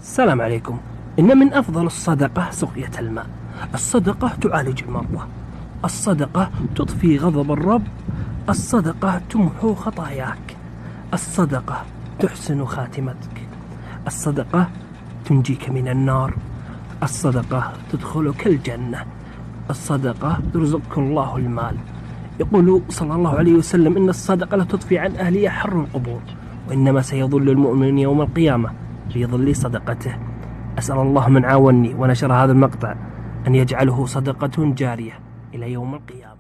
السلام عليكم. إن من أفضل الصدقة سقية الماء. الصدقة تعالج المرضى، الصدقة تطفي غضب الرب، الصدقة تمحو خطاياك، الصدقة تحسن خاتمتك، الصدقة تنجيك من النار، الصدقة تدخلك الجنة، الصدقة ترزقك الله المال. يقول صلى الله عليه وسلم إن الصدقة لا تطفي عن أهلها حر القبور، وإنما سيظل المؤمن يوم القيامة في ظل صدقته. أسأل الله من عاوني ونشر هذا المقطع أن يجعله صدقة جارية إلى يوم القيامة.